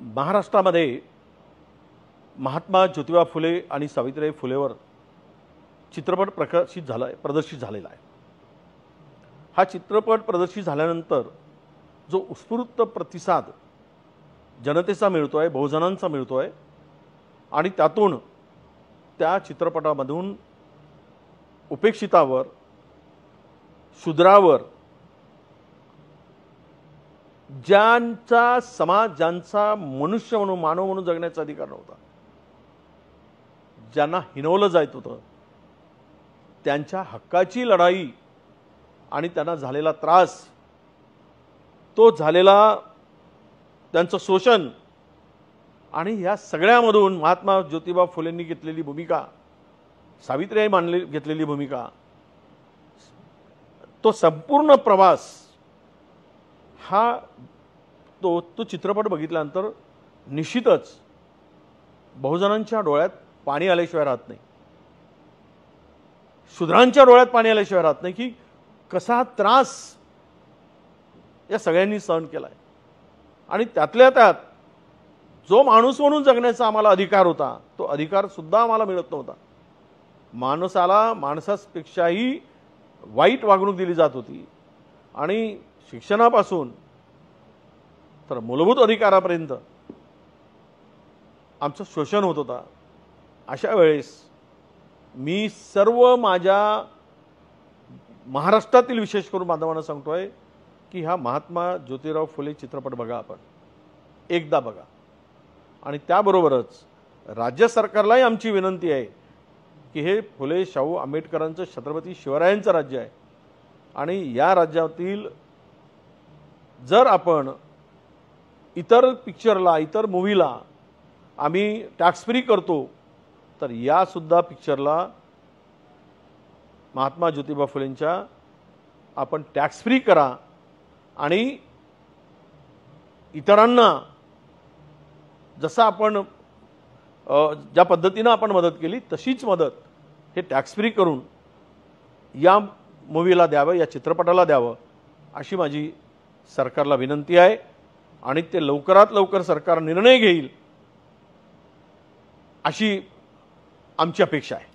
महाराष्ट्रामध्ये महात्मा ज्योतिबा फुले आणि सावित्रीबाई फुलेवर चित्रपट प्रदर्शित झालेला आहे। हा चित्रपट प्रदर्शित झाल्यानंतर जो उत्स्फूर्त प्रतिसाद जनतेचा मिळतोय, बहुजनांचा मिळतोय आणि त्यातून त्या चित्रपटामधून उपेक्षितावर, शूद्रावर, ज्यांचा समाज, ज्यांचा मनुष्य म्हणून, मानव म्हणून जगण्याचा अधिकार नव्हता, ज्यांना हिनवलं जात होतं, त्यांच्या हक्काची लढाई आणि त्यांना झालेला त्रास, तो झालेला त्यांचं शोषण आणि या सगळ्यामधून महात्मा ज्योतिबा फुलेंनी घेतलेली भूमिका, सावित्रीबाई घेतलेली भूमिका, तो संपूर्ण प्रवास हा तो चित्रपट बघितल्यानंतर निश्चितच बहुजनांच्या डोळ्यात पाणी आल्याशिवाय राहत नाही, शूद्रांच्या डोळ्यात पाणी आल्याशिवाय राहत नाही की कसा त्रास या सगळ्यांनी सहन केलाय आणि त्यातल्या त्यात जो माणूस म्हणून जगण्याचा आम्हाला अधिकार होता, तो अधिकार सुद्धा आम्हाला मिळत नव्हता। माणसाला माणसापेक्षाही वाईट वागणूक दिली जात होती आणि शिक्षणापासून तर मूलभूत अधिकारापर्यंत आमचं शोषण होत होता। अशा वेळेस मी सर्व माझ्या महाराष्ट्रातील विशेष करून बांधवांना सांगतोय की हा महात्मा ज्योतिराव फुले चित्रपट बघा, आपण एकदा बघा। आणि त्याबरोबरच राज्य सरकारलाही आमची विनंती आहे की हे फुले शाहू आंबेडकरांचं, छत्रपती शिवरायांचं राज्य आहे आणि या राज्यातील जर आपण इतर पिक्चरला, इतर मूवीला आम्ही टॅक्स फ्री करतो, तर या सुद्धा पिक्चरला महात्मा ज्योतिबा फुलेंच्या आपण टॅक्स फ्री करा आणि इतरांना जसं आपण ज्या पद्धतीनं आपण मदत केली तशीच मदत हे टॅक्स फ्री करून या मूवीला द्यावं, या चित्रपटाला द्यावं, अशी माझी सरकारला विनंती आहे आणि ते लवकरात लवकर सरकार निर्णय घेईल अशी आमची अपेक्षा आहे।